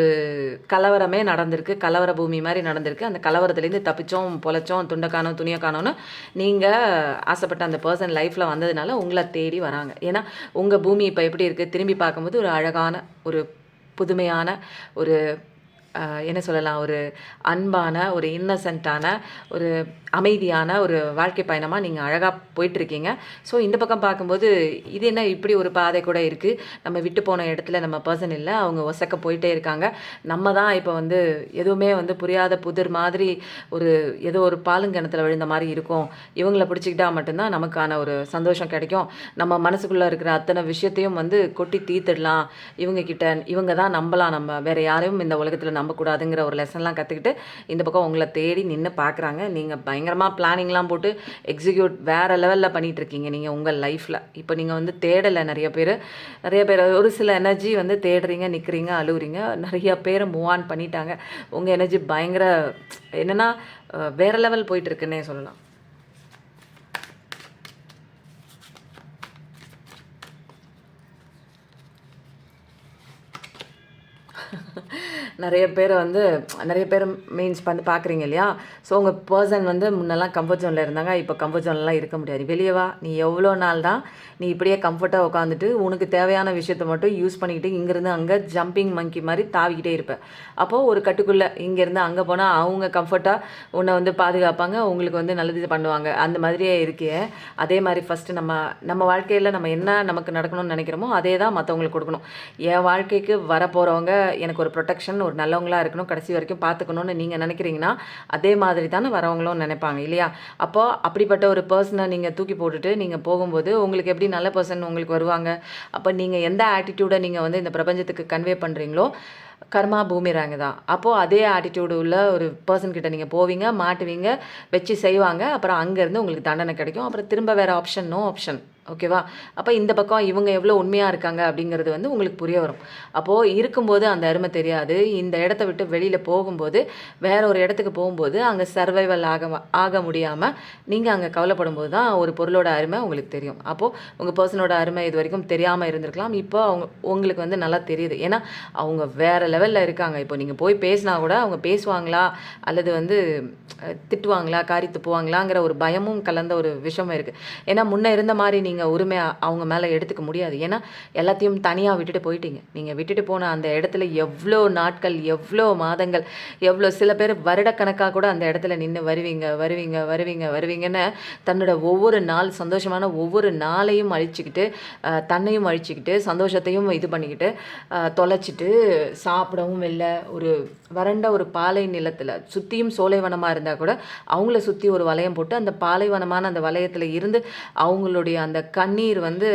கலவரமே நடந்திருக்கு. கலவர பூமி மாதிரி நடந்திருக்கு. அந்த கலவரத்துலேருந்து தப்பிச்சோம், பொழைச்சோம், துண்டக்கானோம், துணியக்கானோன்னு நீங்கள் ஆசைப்பட்ட அந்த பர்சன் லைஃப்பில் வந்ததுனால உங்களை தேடி வராங்க. ஏன்னா உங்கள் பூமி இப்போ எப்படி இருக்குது, திரும்பி பார்க்கும்போது ஒரு அழகான, ஒரு புதுமையான, ஒரு என்ன சொல்லலாம், ஒரு அன்பான, ஒரு இன்னசென்ட்டான, ஒரு அமைதியான ஒரு வாழ்க்கை பயணமாக நீங்கள் அழகாக போயிட்டுருக்கீங்க. ஸோ இந்த பக்கம் பார்க்கும்போது இது என்ன இப்படி ஒரு பாதை கூட இருக்குது, நம்ம விட்டு போன இடத்துல நம்ம பர்சன் இல்லை, அவங்க ஒசக்க போயிட்டே இருக்காங்க. நம்ம தான் இப்போ வந்து எதுவுமே வந்து புரியாத புதிர் மாதிரி ஒரு ஏதோ ஒரு பாலுங்கிணத்துல விழுந்த மாதிரி இருக்கும். இவங்களை பிடிச்சிக்கிட்டா மட்டும்தான் நமக்கான ஒரு சந்தோஷம் கிடைக்கும். நம்ம மனசுக்குள்ளே இருக்கிற அத்தனை விஷயத்தையும் வந்து கொட்டி தீர்த்துடலாம். இவங்கக்கிட்ட இவங்க தான் நம்பலாம், நம்ம வேறு யாரையும் இந்த உலகத்தில் நம்பக்கூடாதுங்கிற ஒரு லெசன்லாம் கற்றுக்கிட்டு இந்த பக்கம் உங்களை தேடி நின்று பார்க்குறாங்க. நீங்கள் பயங்கரமாக பிளானிங்லாம் போட்டு எக்ஸிக்யூட் வேறு லெவலில் பண்ணிகிட்ருக்கீங்க நீங்கள் உங்கள் லைஃப்பில். இப்போ நீங்கள் வந்து தேடலை. நிறைய பேர் ஒரு சில எனர்ஜி வந்து தேடுறீங்க, நிற்கிறீங்க, அழுகுறீங்க. நிறைய பேர் மூவ் ஆன் பண்ணிட்டாங்க. உங்கள் எனர்ஜி பயங்கர என்னென்னா வேறு லெவல் போயிட்டுருக்குன்னே சொல்லலாம். நிறைய பேர் மீன்ஸ் வந்து பார்க்குறீங்க இல்லையா? ஸோ உங்கள் பர்சன் வந்து முன்னெல்லாம் கம்ஃபர்ட் ஜோனில் இருந்தாங்க, இப்போ கம்ஃபர்ட் ஜோன்லாம் இருக்க முடியாது. வெளியே வா, நீ எவ்வளோ நாள் தான் நீ இப்படியே கம்ஃபர்ட்டாக உட்காந்துட்டு உனக்கு தேவையான விஷயத்த மட்டும் யூஸ் பண்ணிக்கிட்டு இங்கேருந்து அங்கே ஜம்பிங் மங்கி மாதிரி தாவிக்கிட்டே இருப்பேன். அப்போது ஒரு கட்டுக்குள்ளே இங்கேருந்து அங்கே போனால் அவங்க கம்ஃபர்ட்டாக உன்னை வந்து பாதுகாப்பாங்க, உங்களுக்கு வந்து நல்லது பண்ணுவாங்க. அந்த மாதிரியே இருக்கே. அதே மாதிரி ஃபஸ்ட்டு நம்ம வாழ்க்கையில் நம்ம என்ன நமக்கு நடக்கணும்னு நினைக்கிறோமோ அதே தான் மற்றவங்களுக்கு கொடுக்கணும். என் வாழ்க்கைக்கு வரப்போகிறவங்க எனக்கு ஒரு ப்ரொடெக்ஷன், ஒரு நல்லவங்களாக இருக்கணும், கடைசி வரைக்கும் பார்த்துக்கணும்னு நீங்கள் நினைக்கிறீங்கன்னா அதே மாதிரி தானே வரவங்களும் நினைப்பாங்க இல்லையா? அப்போது அப்படிப்பட்ட ஒரு பர்சனை நீங்கள் தூக்கி போட்டுட்டு நீங்கள் போகும்போது உங்களுக்கு எப்படி நல்ல பர்சன் உங்களுக்கு வருவாங்க? அப்போ நீங்கள் எந்த ஆட்டிடியூடை நீங்கள் வந்து இந்த பிரபஞ்சத்துக்கு கன்வே பண்ணுறீங்களோ கர்மா பூமிராங்க தான். அப்போது அதே ஆட்டிடியூடு உள்ள ஒரு பர்சன்கிட்ட நீங்கள் போவீங்க, மாட்டுவீங்க, வச்சு செய்வாங்க. அப்புறம் அங்கேருந்து உங்களுக்கு தண்டனை கிடைக்கும். அப்புறம் திரும்ப வேறு ஆப்ஷன், நோ ஆப்ஷன். ஓகேவா? அப்போ இந்த பக்கம் இவங்க எவ்வளோ உண்மையாக இருக்காங்க அப்படிங்கிறது வந்து உங்களுக்கு புரிய வரும். அப்போது இருக்கும்போது அந்த அருமை தெரியாது. இந்த இடத்த விட்டு வெளியில் போகும்போது, வேற ஒரு இடத்துக்கு போகும்போது அங்கே சர்வைவல் ஆக முடியாமல் நீங்கள் அங்கே கவலைப்படும்போது தான் ஒரு பொருளோட அருமை உங்களுக்கு தெரியும். அப்போது உங்கள் பர்சனோட அருமை இது வரைக்கும் தெரியாமல் இருந்திருக்கலாம். இப்போ உங்களுக்கு வந்து நல்லா தெரியுது. ஏன்னா அவங்க வேறு லெவலில் இருக்காங்க. இப்போ நீங்கள் போய் பேசினா கூட அவங்க பேசுவாங்களா, அல்லது வந்து திட்டுவாங்களா, காரி துப்புவாங்களாங்கிற ஒரு பயமும் கலந்த ஒரு விஷயமும் இருக்குது. ஏன்னா முன்னே இருந்த மாதிரி நீங்கள் உரிமையாக அவங்க மேலே எடுத்துக்க முடியாது. ஏன்னா எல்லாத்தையும் தனியாக விட்டுட்டு போயிட்டீங்க. நீங்கள் விட்டுட்டு போன அந்த இடத்துல எவ்வளோ நாட்கள், எவ்வளோ மாதங்கள், எவ்வளோ சில பேர் வருடக்கணக்காக கூட அந்த இடத்துல நின்று வருவீங்கன்னு தன்னோட ஒவ்வொரு நாள் சந்தோஷமான ஒவ்வொரு நாளையும் அழிச்சிக்கிட்டு, தன்னையும் அழிச்சிக்கிட்டு, சந்தோஷத்தையும் இது பண்ணிக்கிட்டு, தொலைச்சிட்டு, சாப்பிடவும் இல்லை, ஒரு வறண்ட ஒரு பாலை நிலத்தில் சுற்றியும் சோலைவனமாக இருந்தால் கூட அவங்கள சுற்றி ஒரு வளையம் போட்டு அந்த பாலைவனமான அந்த வளையத்தில் இருந்து அவங்களுடைய அந்த கண்ணீர் வந்து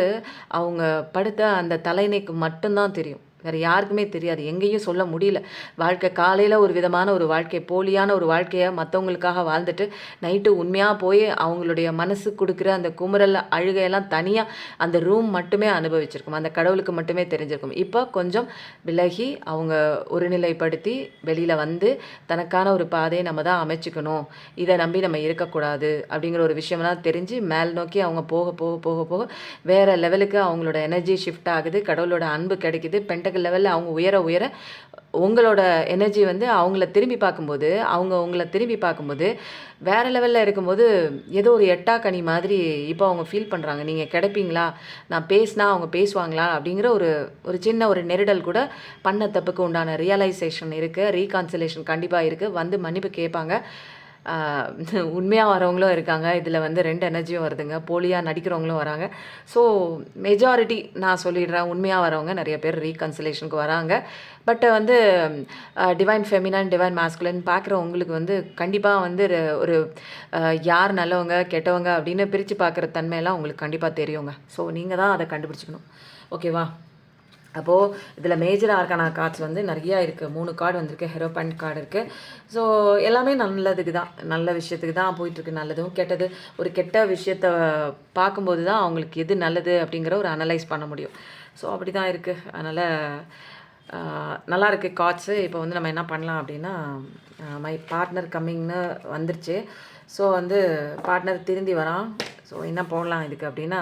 அவங்க படுத்த அந்த தலைநைக்கு மட்டும்தான் தெரியும். வேறு யாருக்குமே தெரியாது, எங்கேயும் சொல்ல முடியல. வாழ்க்கை காலையில் ஒரு விதமான ஒரு வாழ்க்கை, போலியான ஒரு வாழ்க்கையை மற்றவங்களுக்காக வாழ்ந்துட்டு நைட்டு உண்மையாக போய் அவங்களுடைய மனசு கொடுக்குற அந்த குமுறல் அழுகையெல்லாம் தனியாக அந்த ரூம் மட்டுமே அனுபவிச்சிருக்கும், அந்த கடவுளுக்கு மட்டுமே தெரிஞ்சிருக்கும். இப்போ கொஞ்சம் விலகி அவங்க ஒருநிலைப்படுத்தி வெளியில் வந்து தனக்கான ஒரு பாதையை நம்ம தான் அமைச்சிக்கணும், இதை நம்பி நம்ம இருக்கக்கூடாது அப்படிங்கிற ஒரு விஷயம்லாம் தெரிஞ்சு மேல் நோக்கி அவங்க போக போக போக போக வேறு லெவலுக்கு அவங்களோட எனர்ஜி ஷிஃப்ட் ஆகுது, கடவுளோட அன்பு கிடைக்குது. பென்டகல் லெவலில் அவங்க உயர உயர உங்களோட எனர்ஜி வந்து அவங்கள திரும்பி பார்க்கும்போது, அவங்க உங்களை திரும்பி பார்க்கும்போது வேறு லெவலில் இருக்கும்போது ஏதோ ஒரு எட்டாக்கனி மாதிரி இப்போ அவங்க ஃபீல் பண்ணுறாங்க. நீங்கள் கிடைப்பீங்களா, நான் பேசினா அவங்க பேசுவாங்களா அப்படிங்கிற ஒரு ஒரு சின்ன ஒரு நெருடல் கூட பண்ண தப்புக்கு உண்டான ரியலைசேஷன் இருக்குது, ரீகான்சிலேஷன் கண்டிப்பாக இருக்குது. வந்து மன்னிப்பு கேட்பாங்க. உண்மையாக வரவங்களும் இருக்காங்க, இதில் வந்து 2 எனர்ஜியும் வருதுங்க. போலியாக நடிக்கிறவங்களும் வராங்க. ஸோ மெஜாரிட்டி நான் சொல்லிடுறேன், உண்மையாக வரவங்க நிறைய பேர் ரீகன்சிலேஷனுக்கு வராங்க. பட் வந்து டிவைன் ஃபெமினன், டிவைன் மாஸ்குலின் பார்க்குற உங்களுக்கு வந்து கண்டிப்பாக வந்து ஒரு யார் நல்லவங்க கெட்டவங்க அப்படின்னு பிரித்து பார்க்குற தன்மையெல்லாம் உங்களுக்கு கண்டிப்பாக தெரியுங்க. ஸோ நீங்கள் தான் அதை கண்டுபிடிச்சிக்கணும். ஓகேவா? அப்போது இதில் மேஜர் ஆர்கானா கார்ட்ஸ் வந்து நிறையா இருக்குது. 3 கார்டு வந்திருக்கு, ஹெரோபண்ட் கார்டு இருக்குது. ஸோ எல்லாமே நல்லதுக்கு தான், நல்ல விஷயத்துக்கு தான் போயிட்டுருக்கு. நல்லதும் கெட்டது, ஒரு கெட்ட விஷயத்த பார்க்கும்போது தான் அவங்களுக்கு எது நல்லது அப்படிங்கிற ஒரு அனலைஸ் பண்ண முடியும். ஸோ அப்படி தான் இருக்குது. அதனால் நல்லா இருக்குது கார்ட்ஸு. இப்போ வந்து நம்ம என்ன பண்ணலாம் அப்படின்னா, மை பார்ட்னர் கம்மிங்னு வந்துருச்சு. ஸோ வந்து பார்ட்னர் திருந்தி வரான். ஸோ என்ன போடலாம் இதுக்கு அப்படின்னா,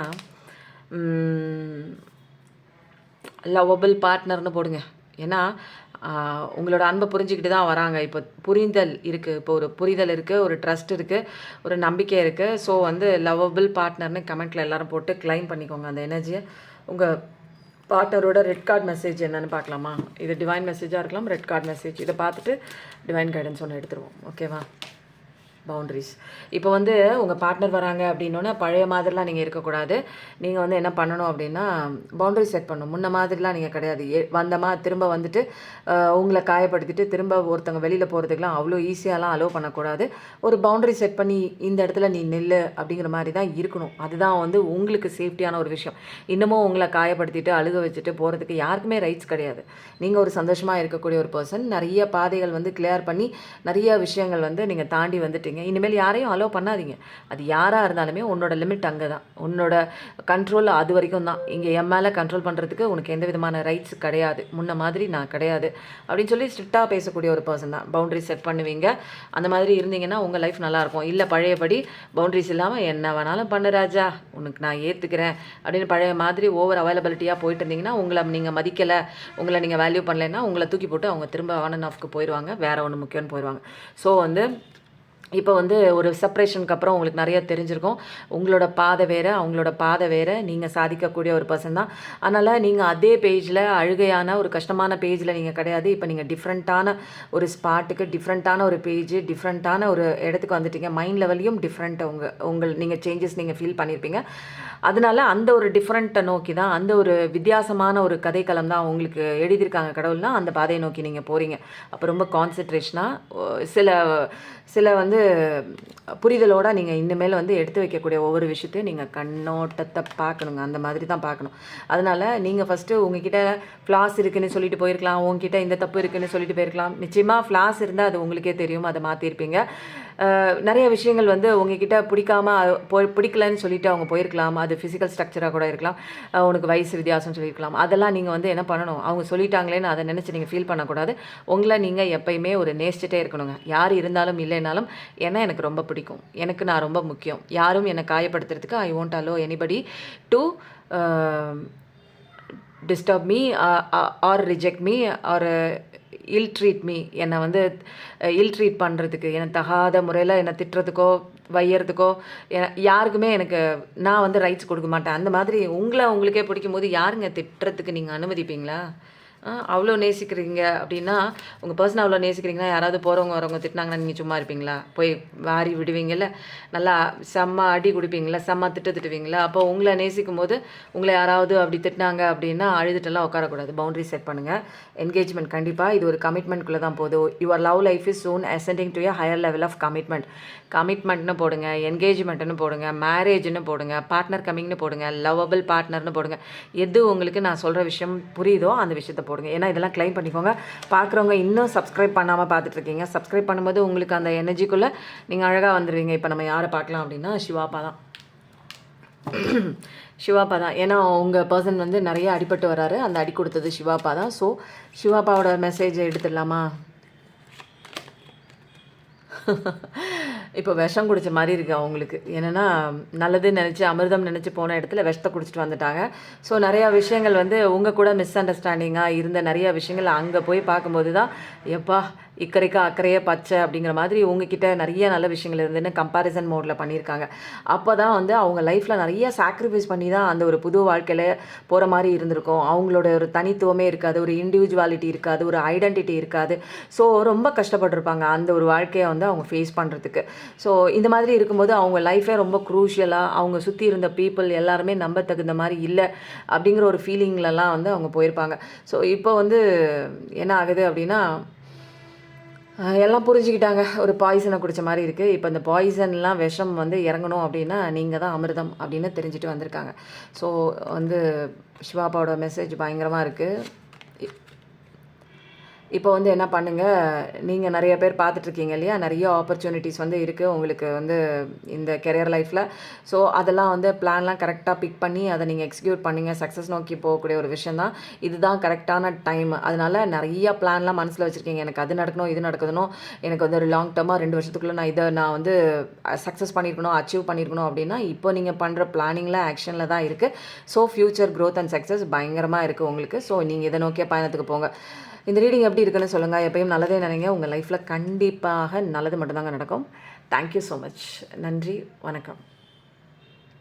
லவ்வபிள் பார்ட்னர்னு போடுங்க. ஏன்னா உங்களோட அன்பை புரிஞ்சுக்கிட்டு தான் வராங்க. இப்போ புரிதல் இருக்குது, இப்போ ஒரு புரிதல் இருக்குது, ஒரு ட்ரஸ்ட் இருக்குது, ஒரு நம்பிக்கை இருக்குது. ஸோ வந்து லவ்வபிள் பார்ட்னர்னு கமெண்ட்டில் எல்லோரும் போட்டு கிளைம் பண்ணிக்கோங்க அந்த எனர்ஜியை. உங்கள் பார்ட்னரோட ரெட் கார்டு மெசேஜ் என்னென்னு பார்க்கலாமா? இது டிவைன் மெசேஜாக இருக்கலாம், ரெட் கார்டு மெசேஜ். இதை பார்த்துட்டு டிவைன் கைடன்ஸ் ஒன்று எடுத்துருவோம். ஓகேவா? பவுண்ட்ரிஸ். இப்போ வந்து உங்கள் பார்ட்னர் வராங்க அப்படின்னோன்னா பழைய மாதிரிலாம் நீங்கள் இருக்கக்கூடாது. நீங்கள் வந்து என்ன பண்ணணும் அப்படின்னா, பவுண்ட்ரிஸ் செட் பண்ணணும். முன்ன மாதிரிலாம் நீங்கள் கிடையாது. வந்தமா திரும்ப வந்துட்டு உங்களை காயப்படுத்திட்டு திரும்ப ஒருத்தவங்க வெளியில் போகிறதுக்கெலாம் அவ்வளோ ஈஸியாலாம் அலோவ் பண்ணக்கூடாது. ஒரு பவுண்ட்ரி செட் பண்ணி இந்த இடத்துல நீ நெல்லு அப்படிங்கிற மாதிரி தான் இருக்கணும். அதுதான் வந்து உங்களுக்கு சேஃப்டியான ஒரு விஷயம். இன்னமும் உங்களை காயப்படுத்திட்டு அழுக வச்சுட்டு போகிறதுக்கு யாருக்குமே ரைட்ஸ் கிடையாது. நீங்கள் ஒரு சந்தோஷமாக இருக்கக்கூடிய ஒரு பர்சன். நிறைய பாதைகள் வந்து கிளியர் பண்ணி நிறைய விஷயங்கள் வந்து நீங்கள் தாண்டி வந்துட்டீங்க. இனிமேல் யாரையும் அலோவ் பண்ணாதீங்க. அது யாராக இருந்தாலுமே உன்னோட லிமிட் அங்கே தான், உன்னோட கண்ட்ரோல் அது வரைக்கும் தான். இங்கே என் மேலே கண்ட்ரோல் பண்ணுறதுக்கு உனக்கு எந்த விதமான ரைட்ஸ் கிடையாது, முன்ன மாதிரி நான் கிடையாது அப்படின்னு சொல்லி ஸ்ட்ரிக்டாக பேசக்கூடிய ஒரு பர்சன் தான். பவுண்ட்ரி செட் பண்ணுவீங்க. அந்த மாதிரி இருந்தீங்கன்னா உங்கள் லைஃப் நல்லாயிருக்கும். இல்லை பழையபடி பவுண்ட்ரிஸ் இல்லாமல் என்ன வேணாலும் பண்ணு ராஜா, உனக்கு நான் ஏற்றுக்கிறேன் அப்படின்னு பழைய மாதிரி ஓவர் அவைலபிலிட்டியாக போயிட்டு இருந்தீங்கன்னா, உங்களை நீங்கள் மதிக்கலை, உங்களை நீங்கள் வேல்யூ பண்ணலைன்னா உங்களை தூக்கி போட்டு அவங்க திரும்ப ஆன் அண்ட் ஆஃப்க்கு போயிடுவாங்க, வேறு ஒன்று முக்கியம்னு போயிடுவாங்க. ஸோ வந்து இப்போ வந்து ஒரு செப்பரேஷனுக்கு அப்புறம் உங்களுக்கு நிறைய தெரிஞ்சிருக்கும். உங்களோட பாதை வேறு, அவங்களோட பாதை வேறு. நீங்கள் சாதிக்கக்கூடிய ஒரு பர்சன் தான். அதனால் நீங்கள் அதே பேஜில் அழுகையான ஒரு கஷ்டமான பேஜில் நீங்கள் கிடையாது. இப்போ நீங்கள் டிஃப்ரெண்ட்டான ஒரு ஸ்பாட்டுக்கு, டிஃப்ரெண்ட்டான ஒரு பேஜ், டிஃப்ரெண்ட்டான ஒரு இடத்துக்கு வந்துட்டீங்க. மைண்ட் லெவல்லையும் டிஃப்ரெண்ட் நீங்கள் சேஞ்சஸ் நீங்கள் ஃபீல் பண்ணியிருப்பீங்க. அதனால் அந்த ஒரு டிஃப்ரெண்ட்டை நோக்கி தான், அந்த ஒரு வித்தியாசமான ஒரு கதைக்களம் தான் உங்களுக்கு எழுதியிருக்காங்க கடவுள்னா, அந்த பாதையை நோக்கி நீங்கள் போகிறீங்க. அப்போ ரொம்ப கான்சன்ட்ரேஷனாக சில வந்து புரிதலோடு நீங்கள் இனிமேல் வந்து எடுத்து வைக்கக்கூடிய ஒவ்வொரு விஷயத்தையும் நீங்கள் கண்ணோட்டத்தை பார்க்கணுங்க. அந்த மாதிரி தான் பார்க்கணும். அதனால் நீங்கள் ஃபஸ்ட்டு உங்ககிட்ட ஃப்ளாஸ் இருக்குதுன்னு சொல்லிட்டு போயிருக்கலாம், உங்ககிட்ட இந்த தப்பு இருக்குதுன்னு சொல்லிட்டு போயிருக்கலாம். நிச்சயமாக ஃப்ளாஸ் இருந்தால் அது உங்களுக்கே தெரியும், அதை மாற்றிருப்பீங்க. நிறைய விஷயங்கள் வந்து உங்ககிட்ட பிடிக்கலன்னு சொல்லிட்டு அவங்க போயிருக்கலாம். அது ஃபிசிக்கல் ஸ்ட்ரக்சராக கூட இருக்கலாம், உனக்கு வயசு வித்தியாசம் சொல்லியிருக்கலாம். அதெல்லாம் நீங்கள் வந்து என்ன பண்ணணும், அவங்க சொல்லிட்டாங்களேன்னு அதை நினச்சி நீங்கள் ஃபீல் பண்ணக்கூடாது. உங்களை நீங்கள் எப்பயுமே ஒரு நேசிச்சுட்டே இருக்கணுங்க. யார் இருந்தாலும் இல்லைனாலும், ஏன்னா எனக்கு ரொம்ப பிடிக்கும், எனக்கு நான் ரொம்ப முக்கியம், யாரும் என்னை காயப்படுத்துறதுக்கு I won't allow anybody to disturb me or reject me or ill treat me. என்னை வந்து இல் ட்ரீட் பண்ணுறதுக்கு, என்னை தகாத முறையில் என்னை திட்டுறதுக்கோ வையறதுக்கோ யாருக்குமே நான் வந்து ரைட்ஸ் கொடுக்க மாட்டேன். அந்த மாதிரி உங்களுக்கே பிடிக்கும் போது யாருங்க திட்டுறதுக்கு நீங்கள் அனுமதிப்பீங்களா? அவ்வளோ நேசிக்கிறீங்க அப்படின்னா, உங்கள் பர்சனை அவ்வளோ நேசிக்கிறீங்கன்னா, யாராவது போகிறவங்க வரவங்க திட்டினாங்கன்னா நீங்கள் சும்மா இருப்பீங்களா? போய் வாரி விடுவீங்கள்ல, நல்லா செம்ம அடி கொடுப்பீங்களா, செம்ம திட்டுவீங்களா? அப்போ உங்களை நேசிக்கும் போது உங்களை யாராவது அப்படி திட்டினாங்க அப்படின்னா அழுதுட்டெல்லாம் உட்காரக்கூடாது. பவுண்ட்ரி செட் பண்ணுங்கள். என்கேஜ்மெண்ட் கண்டிப்பாக இது ஒரு கமிட்மெண்ட்குள்ளே தான் போகுது. Your love life is soon ascending to a higher level of கமிட்மெண்ட்னு போடுங்க, என்கேஜ்மெண்ட்னு போடுங்க, மேரேஜ்னு போடுங்க, பார்ட்னர் கம்மிங்னு போடுங்க, லவ்வபிள் பார்ட்னர்னு போடுங்க. எது உங்களுக்கு நான் சொல்கிற விஷயம் புரியுதோ அந்த விஷயத்தை போடுங்க. ஏன்னா இதெல்லாம் க்ளைம் பண்ணிக்கோங்க. பார்க்குறவங்க இன்னும் சப்ஸ்கிரைப் பண்ணாமல் பார்த்துட்ருக்கீங்க. சப்ஸ்கிரைப் பண்ணும்போது உங்களுக்கு அந்த எனர்ஜிக்குள்ளே நீங்கள் அழகாக வந்துடுவீங்க. இப்போ நம்ம யாரை பார்க்கலாம் அப்படின்னா சிவாப்பா தான். சிவாப்பா தான். ஏன்னா உங்கள் பர்சன் வந்து நிறைய அடிபட்டு வராரு. அந்த அடி கொடுத்தது சிவாப்பா தான். ஸோ சிவாப்பாவோட மெசேஜை எடுத்துடலாமா? இப்போ விஷம் குடித்த மாதிரி இருக்குது அவங்களுக்கு. என்னென்னா நல்லதுன்னு நினச்சி அமிர்தம் நினச்சி போன இடத்துல விஷத்தை குடிச்சிட்டு வந்துட்டாங்க. ஸோ நிறையா விஷயங்கள் வந்து உங்கள் கூட மிஸ் அண்டர்ஸ்டாண்டிங்காக இருந்த நிறையா விஷயங்கள் அங்கே போய் பார்க்கும்போது தான் எப்பா இக்கரைக்கா அக்கறையே பச்சை அப்படிங்கிற மாதிரி உங்ககிட்ட நிறைய நல்ல விஷயங்கள் இருந்துன்னு கம்பேரிசன் மோடில் பண்ணியிருக்காங்க. அப்போ தான் வந்து அவங்க லைஃப்பில் நிறைய சாக்ரிஃபைஸ் பண்ணி தான் அந்த ஒரு புது வாழ்க்கையில் போகிற மாதிரி இருந்திருக்கும். அவங்களோட ஒரு தனித்துவமே இருக்காது, ஒரு இண்டிவிஜுவாலிட்டி இருக்காது, ஒரு ஐடென்டிட்டி இருக்காது. ஸோ ரொம்ப கஷ்டப்பட்டிருப்பாங்க அந்த ஒரு வாழ்க்கையை வந்து அவங்க ஃபேஸ் பண்ணுறதுக்கு. ஸோ இந்த மாதிரி இருக்கும்போது அவங்க லைஃபே ரொம்ப க்ரூஷியலாக அவங்க சுற்றி இருந்த பீப்புள் எல்லாருமே நம்ப தகுந்த மாதிரி இல்லை அப்படிங்கிற ஒரு ஃபீலிங்லலாம் வந்து அவங்க போயிருப்பாங்க. ஸோ இப்போ வந்து என்ன ஆகுது அப்படின்னா எல்லாம் புரிஞ்சுக்கிட்டாங்க. ஒரு பாய்சனை குடித்த மாதிரி இருக்குது. இப்போ இந்த பாய்சன்லாம் விஷம் வந்து இறங்கணும் அப்படின்னா நீங்கள் தான் அமிர்தம் அப்படின்னு தெரிஞ்சுட்டு வந்திருக்காங்க. ஸோ வந்து சிவாப்பாவோட மெசேஜ் பயங்கரமாக இருக்குது. இப்போ வந்து என்ன பண்ணுங்கள், நீங்கள் நிறைய பேர் பார்த்துட்ருக்கீங்க இல்லையா, நிறைய ஆப்பர்ச்சுனிட்டிஸ் வந்து இருக்குது உங்களுக்கு வந்து இந்த கெரியர் லைஃப்பில். ஸோ அதெல்லாம் வந்து பிளான்லாம் கரெக்டாக பிக் பண்ணி அதை நீங்கள் எக்ஸிக்யூட் பண்ணிங்க. சக்ஸஸ் நோக்கி போகக்கூடிய ஒரு விஷயம் தான். இதுதான் கரெக்டான டைம். அதனால் நிறைய பிளான்லாம் மனசில் வச்சுருக்கீங்க. எனக்கு அது நடக்கணும், இது நடக்கணும், எனக்கு வந்து ஒரு லாங் டர்மாக 2 வருஷத்துக்குள்ளே நான் வந்து சக்ஸஸ் பண்ணியிருக்கணும், அச்சீவ் பண்ணியிருக்கணும் அப்படின்னா இப்போ நீங்கள் பண்ணுற பிளானிங்கில் ஆக்ஷனில் தான் இருக்குது. So future growth and success பயங்கரமாக இருக்குது உங்களுக்கு. ஸோ நீங்கள் இதை நோக்கிய பயணத்துக்கு போங்க. இந்த ரீடிங் எப்படி இருக்குன்னு சொல்லுங்கள். எப்பயும் நல்லதே நினைங்க. உங்கள் லைஃப்பில் கண்டிப்பாக நல்லது மட்டும்தாங்க நடக்கும். Thank you so much. நன்றி, வணக்கம்.